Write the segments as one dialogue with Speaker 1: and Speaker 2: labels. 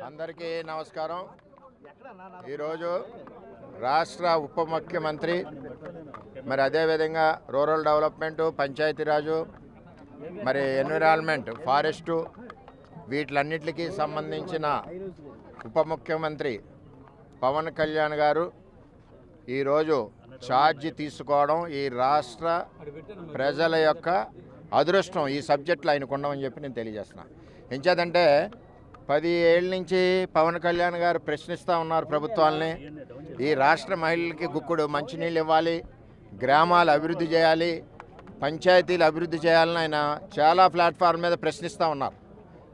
Speaker 1: అందరికీ నమస్కారం. ఈరోజు రాష్ట్ర ఉప ముఖ్యమంత్రి మరి అదేవిధంగా రూరల్ డెవలప్మెంట్, పంచాయతీరాజు, మరి ఎన్విరాన్మెంట్, ఫారెస్టు వీటిలన్నిటికీ సంబంధించిన ఉప ముఖ్యమంత్రి పవన్ కళ్యాణ్ గారు ఈరోజు ఛార్జ్ తీసుకోవడం ఈ రాష్ట్ర ప్రజల యొక్క అదృష్టం. ఈ సబ్జెక్టులో ఆయనకు ఉండమని చెప్పి నేను తెలియజేస్తున్నాను. ఎంచేదంటే 10 ఏళ్ళ నుంచి పవన్ కళ్యాణ్ గారు ప్రశ్నిస్తూ ఉన్నారు ప్రభుత్వాలని. ఈ రాష్ట్ర మహిళలకి గుక్కుడు మంచినీళ్ళు ఇవ్వాలి, గ్రామాలు అభివృద్ధి చేయాలి, పంచాయతీలు అభివృద్ధి చేయాలని ఆయన చాలా ప్లాట్ఫామ్ మీద ప్రశ్నిస్తూ ఉన్నారు.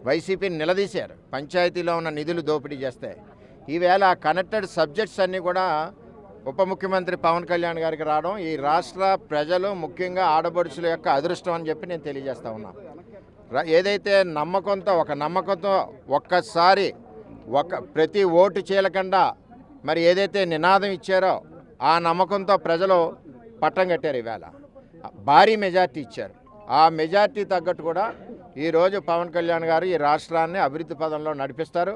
Speaker 1: వైసీపీని నిలదీశారు పంచాయతీలో ఉన్న నిధులు దోపిడీ చేస్తే. ఈవేళ కనెక్టెడ్ సబ్జెక్ట్స్ అన్నీ కూడా ఉప ముఖ్యమంత్రి పవన్ కళ్యాణ్ గారికి రావడం ఈ రాష్ట్ర ప్రజలు, ముఖ్యంగా ఆడపడుచుల యొక్క అదృష్టం అని చెప్పి నేను తెలియజేస్తా ఉన్నాను. ఏదైతే నమ్మకంతో ఒక్కసారి ప్రతి ఓటు చీలకుండా మరి ఏదైతే నినాదం ఇచ్చారో ఆ నమ్మకంతో ప్రజలు పట్టం కట్టారు. ఈవేళ భారీ మెజార్టీ ఇచ్చారు. ఆ మెజార్టీ తగ్గట్టు కూడా ఈరోజు పవన్ కళ్యాణ్ గారు ఈ రాష్ట్రాన్ని అభివృద్ధి పదంలో నడిపిస్తారు.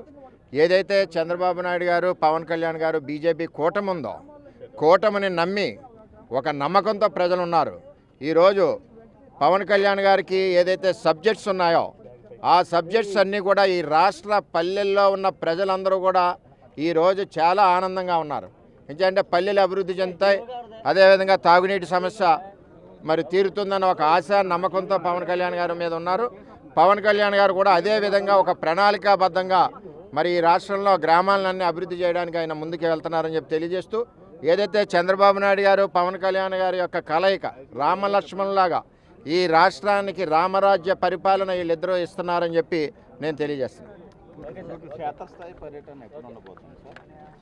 Speaker 1: ఏదైతే చంద్రబాబు నాయుడు గారు, పవన్ కళ్యాణ్ గారు బీజేపీ కూటమి ఉందో, కూటమిని నమ్మి ఒక నమ్మకంతో ప్రజలు ఉన్నారు. ఈరోజు పవన్ కళ్యాణ్ గారికి ఏదైతే సబ్జెక్ట్స్ ఉన్నాయో ఆ సబ్జెక్ట్స్ అన్నీ కూడా ఈ రాష్ట్ర పల్లెల్లో ఉన్న ప్రజలందరూ కూడా ఈరోజు చాలా ఆనందంగా ఉన్నారు. ఎందుకంటే పల్లెలు అభివృద్ధి చెందుతాయి, అదేవిధంగా తాగునీటి సమస్య మరి తీరుతుందన్న ఒక ఆశ, నమ్మకంతో పవన్ కళ్యాణ్ గారి మీద ఉన్నారు. పవన్ కళ్యాణ్ గారు కూడా అదేవిధంగా ఒక ప్రణాళికాబద్ధంగా మరి ఈ రాష్ట్రంలో గ్రామాలన్నీ అభివృద్ధి చేయడానికి ఆయన ముందుకు వెళ్తున్నారని చెప్పి తెలియజేస్తూ, ఏదైతే చంద్రబాబు నాయుడు గారు, పవన్ కళ్యాణ్ గారి యొక్క కలయిక రామలక్ష్మణులాగా ఈ రాష్ట్రానికి రామరాజ్య పరిపాలన వీళ్ళిద్దరూ ఇస్తున్నారని చెప్పి నేను తెలియజేస్తున్నాను.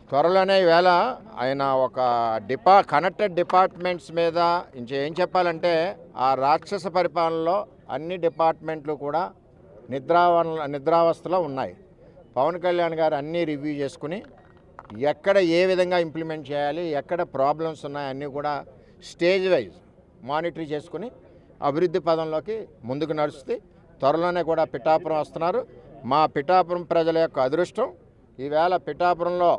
Speaker 1: త్వరలోనే ఈవేళ ఆయన ఒక కనెక్టెడ్ డిపార్ట్మెంట్స్ మీద ఏం చెప్పాలంటే ఆ రాక్షస పరిపాలనలో అన్ని డిపార్ట్మెంట్లు కూడా నిద్రావస్థలో ఉన్నాయి. పవన్ కళ్యాణ్ గారు అన్నీ రివ్యూ చేసుకుని ఎక్కడ ఏ విధంగా ఇంప్లిమెంట్ చేయాలి, ఎక్కడ ప్రాబ్లమ్స్ ఉన్నాయి అన్నీ కూడా స్టేజ్ వైజ్ మానిటర్ చేసుకుని అభివృద్ధి పదంలోకి ముందుకు నడుస్తుంది. త్వరలోనే కూడా పిఠాపురం వస్తున్నారు. మా పిఠాపురం ప్రజల యొక్క అదృష్టం. ఈవేళ పిఠాపురంలో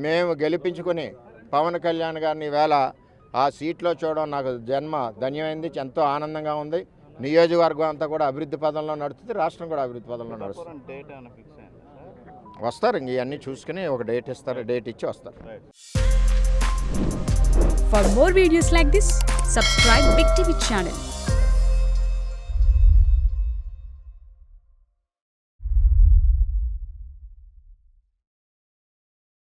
Speaker 1: మేము గెలిపించుకొని పవన్ కళ్యాణ్ గారిని ఈవేళ ఆ సీట్లో చూడడం నాకు జన్మ ధన్యమైంది. ఎంతో ఆనందంగా ఉంది. నియోజకవర్గం అంతా కూడా అభివృద్ధి పదంలో నడుస్తుంది, రాష్ట్రం కూడా అభివృద్ధి పదంలో నడుస్తుంది. వస్తారు, ఇవన్నీ చూసుకుని ఒక డేట్ ఇస్తారు, డేట్ ఇచ్చి వస్తారు.
Speaker 2: For more videos like this, subscribe Big TV channel.